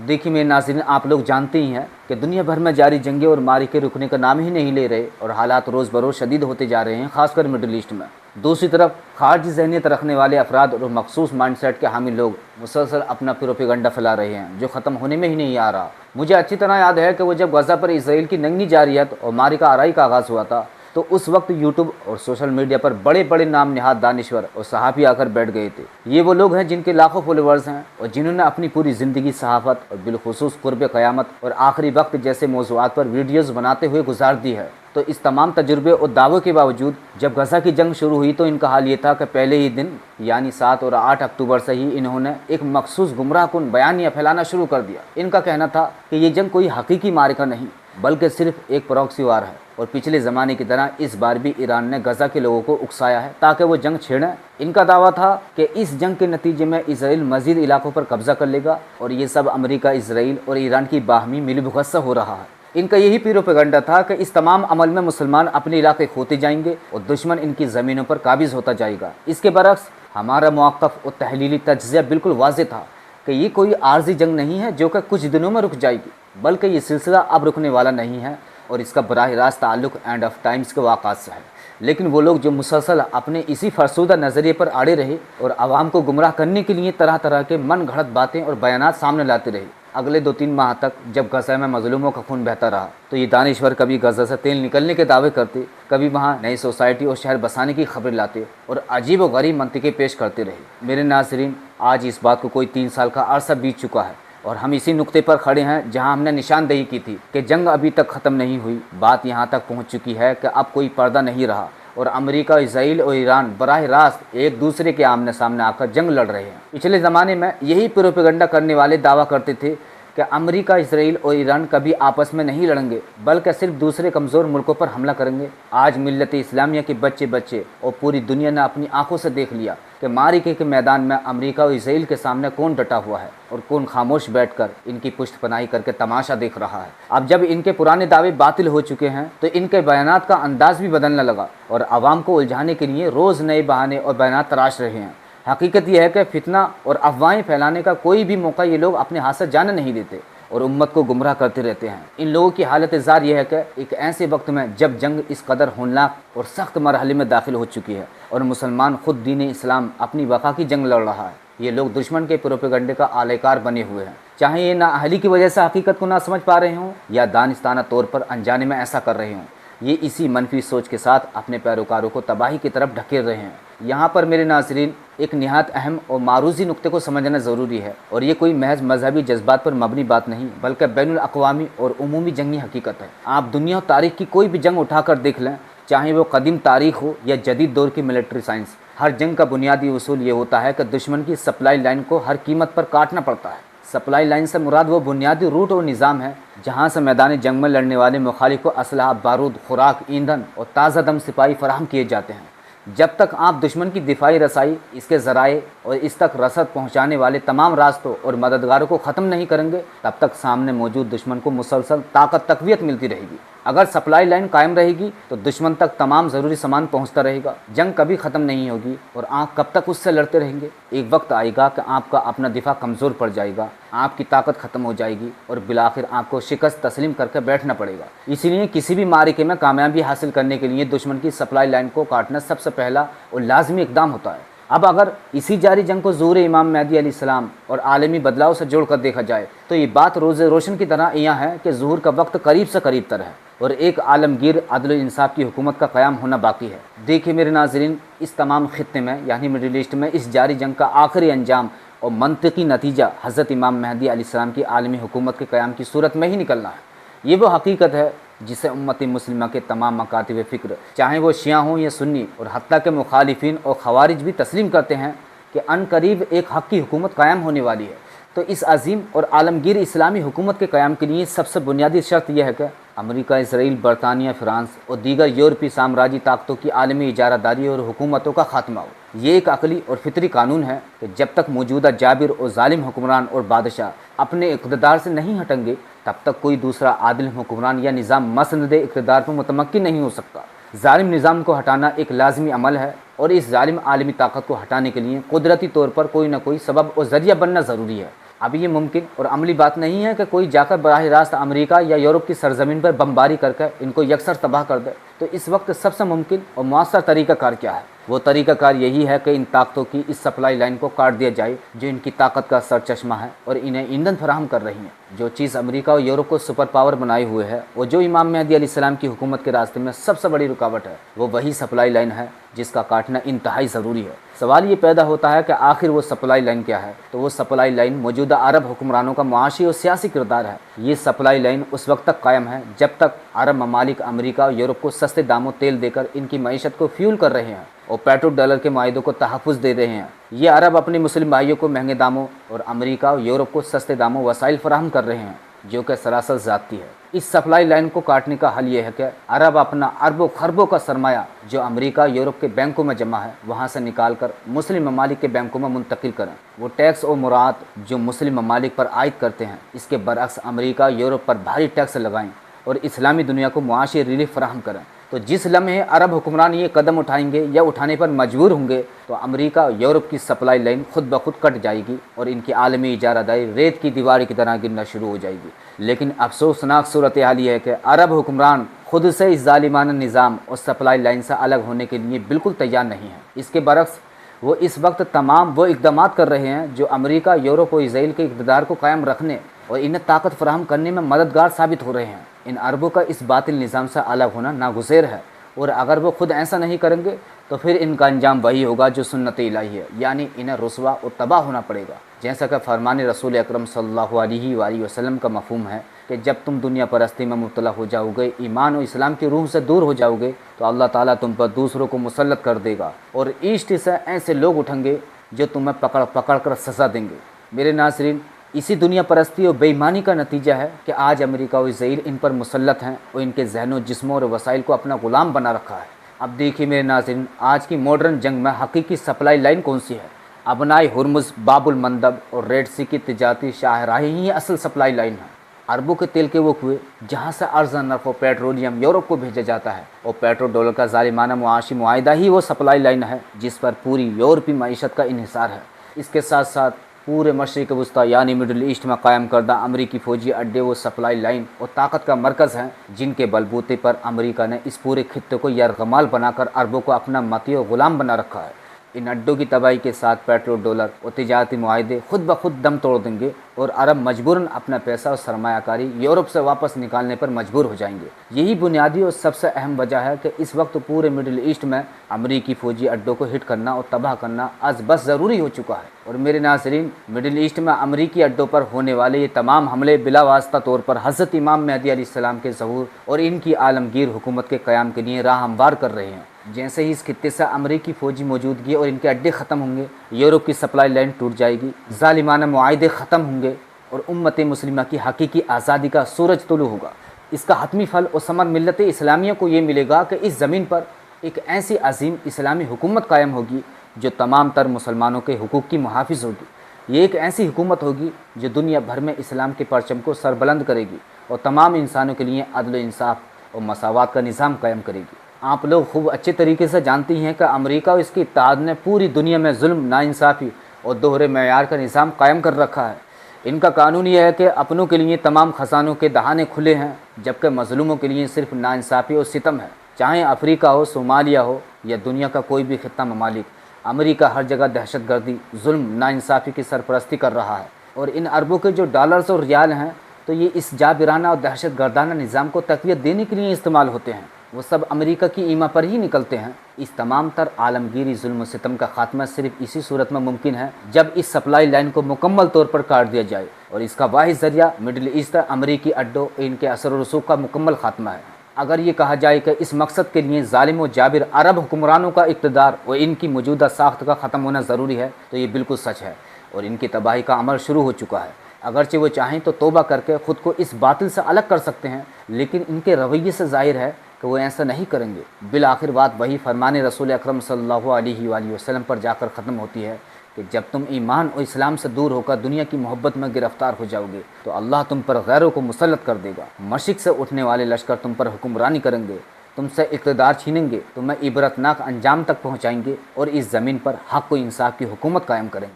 देखिए मेरे नाज़रीन, आप लोग जानते ही हैं कि दुनिया भर में जारी जंगें और मारिके रुकने का नाम ही नहीं ले रहे और हालात रोज़ बरोज़ शदीद होते जा रहे हैं, खासकर मिडिल ईस्ट में। दूसरी तरफ खारजी ज़हनियत रखने वाले अफराद और मखसूस माइंडसेट के हामिल लोग मुसलसल अपना प्रोपेगेंडा फैला रहे हैं जो ख़त्म होने में ही नहीं आ रहा। मुझे अच्छी तरह याद है कि वो जब गज़ा पर इसराइल की नंगी जारियत और मारिका आराई का आगाज़ हुआ था तो उस वक्त यूट्यूब और सोशल मीडिया पर बड़े बड़े नाम निहाद दानिश्वर और सहाफ़ी आकर बैठ गए थे। ये वो लोग हैं जिनके लाखों फॉलोवर्स हैं और जिन्होंने अपनी पूरी ज़िंदगी सहाफ़त और बिलखुसूस क़ुर्ब क़यामत और आखिरी वक्त जैसे मौज़ूआत पर वीडियोज़ बनाते हुए गुजार दी है। तो इस तमाम तजुर्बे और दावों के बावजूद जब गज़ा की जंग शुरू हुई तो इनका हाल ये था कि पहले ही दिन यानी 7 और 8 अक्टूबर से ही इन्होंने एक मखसूस गुमराहकुन बयानिया फैलाना शुरू कर दिया। इनका कहना था कि ये जंग कोई हकीकी मारिका नहीं बल्कि सिर्फ एक प्रॉक्सी वार है और पिछले ज़माने की तरह इस बार भी ईरान ने गज़ा के लोगों को उकसाया है ताकि वो जंग छेड़ें। इनका दावा था कि इस जंग के नतीजे में इसराइल मज़ीद इलाकों पर कब्ज़ा कर लेगा और ये सब अमेरिका, इसराइल और ईरान की बाहमी मिलीभगत से हो रहा है। इनका यही प्रोपेगेंडा था कि इस तमाम अमल में मुसलमान अपने इलाके खोते जाएंगे और दुश्मन इनकी ज़मीनों पर काबिज़ होता जाएगा। इसके बरक्स हमारा मौक़िफ़ और तहलीली तज्ज़िया बिल्कुल वाज़ेह था कि ये कोई आर्ज़ी जंग नहीं है जो कि कुछ दिनों में रुक जाएगी, बल्कि ये सिलसिला अब रुकने वाला नहीं है और इसका बराह रास्त ताल्लुक़ एंड ऑफ टाइम्स के वाक़ात से है। लेकिन वो लोग जो मुसलसल अपने इसी फरसूदा नज़रिए पर अड़े रहे और आवाम को गुमराह करने के लिए तरह तरह के मन घड़त बातें और बयानात सामने लाते रहे। अगले 2-3 माह तक जब गज़ा में मज़लूमों का खून बहता रहा तो ये दानिश्वर कभी गज़ा से तेल निकलने के दावे करते, कभी वहाँ नई सोसाइटी और शहर बसाने की खबर लाते और अजीब व गरीब मंतिक़े पेश करते रहे। मेरे नाज़रीन, आज इस बात को कोई 3 साल का अरसा बीत चुका है और हम इसी नुक्ते पर खड़े हैं जहां हमने निशानदेही की थी कि जंग अभी तक ख़त्म नहीं हुई। बात यहां तक पहुंच चुकी है कि अब कोई पर्दा नहीं रहा और अमेरिका, इसराइल और ईरान बराह रास्त एक दूसरे के आमने सामने आकर जंग लड़ रहे हैं। पिछले ज़माने में यही प्रोपेगेंडा करने वाले दावा करते थे कि अमेरिका, इसराइल और ईरान कभी आपस में नहीं लड़ेंगे बल्कि सिर्फ दूसरे कमज़ोर मुल्कों पर हमला करेंगे। आज मिल्लत इस्लामिया के बच्चे और पूरी दुनिया ने अपनी आंखों से देख लिया कि मारिके के मैदान में अमेरिका और इसराइल के सामने कौन डटा हुआ है और कौन खामोश बैठकर इनकी पुष्टपनाही करके तमाशा देख रहा है। अब जब इनके पुराने दावे बातिल हो चुके हैं तो इनके बयानात का अंदाज भी बदलने लगा और आवाम को उलझाने के लिए रोज़ नए बहाने और बयानात तराश रहे हैं। हकीकत यह है कि फितना और अफवाहें फैलाने का कोई भी मौका ये लोग अपने हाथ से जाने नहीं देते और उम्मत को गुमराह करते रहते हैं। इन लोगों की हालत ज़ार यह है कि एक ऐसे वक्त में जब जंग इस कदर होननाक और सख्त मरहले में दाखिल हो चुकी है और मुसलमान खुद दीन इस्लाम अपनी बका की जंग लड़ रहा है, ये लोग दुश्मन के प्रोपेगेंडे का आलेकार बने हुए हैं। चाहे ये नाअहली की वजह से हकीकत को ना समझ पा रहे हों या दानिस्ताना तौर पर अनजाने में ऐसा कर रहे हों, ये इसी मनफी सोच के साथ अपने पैरोकारों को तबाही की तरफ ढकेल रहे हैं। यहाँ पर मेरे नाज़रीन एक निहायत अहम और मारूजी नुक्ते को समझना ज़रूरी है और ये कोई महज मजहबी जज्बात पर मबनी बात नहीं बल्कि बैनुल अक़वामी और उमूमी जंगी हकीकत है। आप दुनिया और तारीख़ की कोई भी जंग उठाकर देख लें, चाहे वो कदीम तारीख़ हो या जदीद दौर की मिलिट्री साइंस, हर जंग का बुनियादी उसूल ये होता है कि दुश्मन की सप्लाई लाइन को हर कीमत पर काटना पड़ता है। सप्लाई लाइन से मुराद वो बुनियादी रूट और निज़ाम है जहाँ से मैदान जंग में लड़ने वाले मुखालिफ को असलहा, बारूद, खुराक, ईंधन और ताज़ा दम सिपाही फराहम किए जाते हैं। जब तक आप दुश्मन की दिफाई रसाई, इसके ज़राए और इस तक रसद पहुँचाने वाले तमाम रास्तों और मददगारों को ख़त्म नहीं करेंगे, तब तक सामने मौजूद दुश्मन को मुसलसल ताकत तक़वियत मिलती रहेगी। अगर सप्लाई लाइन कायम रहेगी तो दुश्मन तक तमाम ज़रूरी सामान पहुंचता रहेगा। जंग कभी ख़त्म नहीं होगी और आप कब तक उससे लड़ते रहेंगे। एक वक्त आएगा कि आपका अपना दिफा कमज़ोर पड़ जाएगा, आपकी ताकत ख़त्म हो जाएगी और बिलाखिर आपको शिकस्त तस्लीम करके बैठना पड़ेगा। इसीलिए किसी भी मारिके में कामयाबी हासिल करने के लिए दुश्मन की सप्लाई लाइन को काटना सबसे पहला और लाजमी इक़दाम होता है। अब अगर इसी जारी जंग को ज़ुहूर इमाम महदी अलैहिस्सलाम और आलमी बदलाव से जोड़कर देखा जाए तो ये बात रोज़े रोशन की तरह यहाँ है कि ज़ुहूर का वक्त करीब से करीब तर है और एक आलमगीर अदल इंसाफ की हुकूमत का क़याम होना बाकी है। देखिए मेरे नाज़रीन, इस तमाम ख़ित्ते में यानी मिडिल ईस्ट में इस जारी जंग का आखिरी अंजाम और मंतकी नतीजा हज़रत इमाम महदी अलैहिस्सलाम की आलमी हुकूमत के क़याम की सूरत में ही निकलना है। ये वो हकीकत है जिसे उम्मत मुस्लिमा के तमाम मकातिब फ़िक्र, चाहे वो शिया हों या सुन्नी और हत्ता के मुखालिफिन और खवारिज भी तस्लीम करते हैं कि अनकरीब एक हक़ की हुकूमत क़ायम होने वाली है। तो इस अजीम और आलमगीर इस्लामी हुकूमत के क़याम के लिए सबसे बुनियादी शर्त यह है कि अमेरिका, इसराइल, बरतानिया, फ्रांस और दीगर यूरोपीय साम्राज्य ताकतों की आलमी इजारादारी और हुकूमतों का खात्मा हो। ये एक अकली और फितरी कानून है कि जब तक मौजूदा जाबिर और जालिम हुक्मरान और बादशाह अपने इक़्तिदार से नहीं हटेंगे तब तक कोई दूसरा आदिल हुक्मरान या निज़ाम मसनद इक़्तिदार पर मुतमक्किन नहीं हो सकता। जालिम निज़ाम को हटाना एक लाजमी अमल है और इस जालिम आलमी ताकत को हटाने के लिए कुदरती तौर पर कोई ना कोई सबब और ज़रिया बनना ज़रूरी है। अब ये मुमकिन और अमली बात नहीं है कि कोई जाकर बराह रास्त अमेरिका या यूरोप की सरजमीन पर बमबारी करके इनको यकसर तबाह कर दे। तो इस वक्त सबसे मुमकिन और मौसर तरीक़ाकार क्या है? वो तरीक़ाकार यही है कि इन ताकतों की इस सप्लाई लाइन को काट दिया जाए जो इनकी ताकत का सरचश्मा है और इन्हें ईंधन फराहम कर रही है। जो चीज़ अमेरिका और यूरोप को सुपर पावर बनाए हुए है और जो इमाम मेहदी अलैहिस्सलाम की हुकूमत के रास्ते में सबसे बड़ी रुकावट है, वो वही सप्लाई लाइन है जिसका काटना इंतहाई ज़रूरी है। सवाल ये पैदा होता है कि आखिर वो सप्लाई लाइन क्या है? तो वो सप्लाई लाइन मौजूदा अरब हुक्मरानों का मुआशी और सियासी किरदार है। ये सप्लाई लाइन उस वक्त तक कायम है जब तक अरब ममालिक अमेरिका और यूरोप को सस्ते दामों तेल देकर इनकी मईशत को फ्यूल कर रहे हैं और पेट्रो डॉलर के माहिदों को तहफ़्फ़ुज़ दे रहे हैं। ये अरब अपने मुस्लिम भाइयों को महंगे दामों और अमेरिका और यूरोप को सस्ते दामों वसाइल फराहम कर रहे हैं जो कि सरासर ज़ाती है। इस सप्लाई लाइन को काटने का हल ये है कि अरब अपना अरबों खरबों का सरमाया जो अमेरिका यूरोप के बैंकों में जमा है वहाँ से निकाल कर मुस्लिम ममालिक के बैंकों में मुंतकिल करें। वो टैक्स और मुराद जो मुस्लिम ममालिक पर आयद करते हैं इसके बरअक्स अमेरिका यूरोप पर भारी टैक्स लगाएं और इस्लामी दुनिया को मुआशी रिलीफ फराहम करें। तो जिस लम्हे अरब हुक्मरान ये कदम उठाएंगे या उठाने पर मजबूर होंगे तो अमेरिका और यूरोप की सप्लाई लाइन खुद ब खुद कट जाएगी और इनकी आलमी इजारादारी रेत की दीवार की तरह गिरना शुरू हो जाएगी। लेकिन अफसोसनाक सूरत हाल ये है कि अरब हुक्मरान खुद से इस जालिमाना निज़ाम और सप्लाई लाइन से अलग होने के लिए बिल्कुल तैयार नहीं है। इसके बरक्स वो इस वक्त तमाम वो इक़दाम कर रहे हैं जो अमेरिका, यूरोप और इसराइल के इक़्तिदार को कायम रखने और इन्हें ताकत फराहम करने में मददगार साबित हो रहे हैं। इन अरबों का इस बातिल निज़ाम से अलग होना नागुज़ेर है और अगर वो खुद ऐसा नहीं करेंगे तो फिर इनका अंजाम वही होगा जो सुन्नत इलाही है, यानी इन्हें रुसवा और तबाह होना पड़ेगा। जैसा कि फरमान रसूल अकरम सल्लल्लाहु अलैहि वसल्लम का मफ़हूम है कि जब तुम दुनिया परस्ती में मुब्तला हो जाओगे, ईमान और इस्लाम की रूह से दूर हो जाओगे तो अल्लाह ताला तुम पर दूसरों को मुसल्लत कर देगा और ईस्ट से ऐसे लोग उठेंगे जो तुम्हें पकड़ पकड़ कर सज़ा देंगे। मेरे नाज़रीन, इसी दुनिया परस्ती और बेईमानी का नतीजा है कि आज अमेरिका और इसराइल इन पर मुसल्लत हैं और इनके जहनों, जिस्मों और वसाइल को अपना ग़ुलाम बना रखा है। अब देखिए मेरे नाज़रीन, आज की मॉडर्न जंग में हकीकी सप्लाई लाइन कौन सी है? अबनाई हुर्मुज़, बाबुल मंदब और रेड सी की तिजारती शाहराही ही असल सप्लाई लाइन है। अरबों के तेल के वो कुएँ जहाँ से अर्ज़ नरफ़ और पेट्रोलियम यूरोप को भेजा जाता है और पेट्रो डॉलर का ज़ालिमाना मुआशी मुआहिदा ही वो सप्लाई लाइन है जिस पर पूरी यूरोपी मईशत का इन्हिसार है। इसके साथ साथ पूरे मशरिक़ वस्ता यानी मिडल ईस्ट में कायम करदा अमरीकी फ़ौजी अड्डे वो सप्लाई लाइन और ताकत का मरकज़ हैं जिनके बलबूते पर अमेरिका ने इस पूरे खित्ते को यरगमाल बनाकर अरबों को अपना मती और ग़ुलाम बना रखा है। इन अड्डों की तबाही के साथ पेट्रो डॉलर और तिजारती मुआहिदे खुद ब खुद दम तोड़ देंगे और अरब मजबूरन अपना पैसा और सरमायाकारी यूरोप से वापस निकालने पर मजबूर हो जाएंगे। यही बुनियादी और सबसे अहम वजह है कि इस वक्त पूरे मिडिल ईस्ट में अमरीकी फ़ौजी अड्डों को हिट करना और तबाह करना आज बस ज़रूरी हो चुका है। और मेरे नाज़रीन, मिडिल ईस्ट में अमरीकी अड्डों पर होने वाले ये तमाम हमले बिला वास्ता तौर पर हज़रत इमाम मेहदी अलैहिस्सलाम के ज़हूर और इनकी आलमगीर हुकूमत के क़याम के लिए राह हमवार कर रहे हैं। जैसे ही इस खित्ते से अमरीकी फ़ौजी मौजूदगी और इनके अड्डे ख़त्म होंगे, यूरोप की सप्लाई लाइन टूट जाएगी, ज़ालिमाना मुआहिदे ख़त्म होंगे और उम्मत मुस्लिमा की हकीकी आज़ादी का सूरज तुलू होगा। इसका हतमी फल और समर मिल्लत इस्लामिया को ये मिलेगा कि इस ज़मीन पर एक ऐसी अजीम इस्लामी हुकूमत कायम होगी जो तमाम तर मुसलमानों के हुकूक़ की मुहाफ़िज़ होगी। ये एक ऐसी हुकूमत होगी जो दुनिया भर में इस्लाम के परचम को सरबुलंद करेगी और तमाम इंसानों के लिए अदल इंसाफ और मसावात का निज़ाम कायम करेगी। आप लोग खूब अच्छे तरीके से जानती हैं कि अमेरिका और इसके इत्तेहाद ने पूरी दुनिया में जुल्म, नाइंसाफ़ी और दोहरे मेयार का निज़ाम कायम कर रखा है। इनका कानून यह है कि अपनों के लिए तमाम खजानों के दहाने खुले हैं जबकि मज़लूमों के लिए सिर्फ नाइंसाफ़ी और सितम है। चाहे अफ्रीका हो, सोमालिया हो या दुनिया का कोई भी खित्ता ममालिक, अमेरिका हर जगह दहशतगर्दी, जुल्म, नाइंसाफ़ी की सरपरस्ती कर रहा है। और इन अरबों के जो डॉलर्स और रियाल हैं तो ये इस जाबिराना और दहशतगर्दाना निज़ाम को तक़वियत देने के लिए इस्तेमाल होते हैं। वो सब अमेरिका की ईमा पर ही निकलते हैं। इस तमाम तर आलमगीरी जुल्म सितम का खात्मा सिर्फ इसी सूरत में मुमकिन है जब इस सप्लाई लाइन को मुकम्मल तौर पर काट दिया जाए और इसका वाहिद ज़रिया मिडिल ईस्ट अमरीकी अड्डों इनके असर रसूख का मुकम्मल खात्मा है। अगर ये कहा जाए कि इस मकसद के लिए ज़ालिम व जाबिर अरब हुक्मरानों का इक़्तिदार और इनकी मौजूदा साख्त का ख़त्म होना ज़रूरी है तो ये बिल्कुल सच है और इनकी तबाही का अमल शुरू हो चुका है। अगरचे वो चाहें तो तौबा करके ख़ुद को इस बातिल से अलग कर सकते हैं, लेकिन इनके रवैये से ज़ाहिर है कि वो ऐसा नहीं करेंगे। बिल आखिर बात वही फरमान रसूल अकरम सल्लल्लाहु अलैहि वसल्लम पर जाकर ख़त्म होती है कि जब तुम ईमान और इस्लाम से दूर होकर दुनिया की मोहब्बत में गिरफ्तार हो जाओगे तो अल्लाह तुम पर गैरों को मुसल्लत कर देगा। मशरिक़ से उठने वाले लश्कर तुम पर हुक्मरानी करेंगे, तुमसे इक़्तिदार छीनेंगे, तुम्हें इबरतनाक अंजाम तक पहुँचाएंगे और इस ज़मीन पर हक़ व इंसाफ की हुकूमत कायम करेंगे।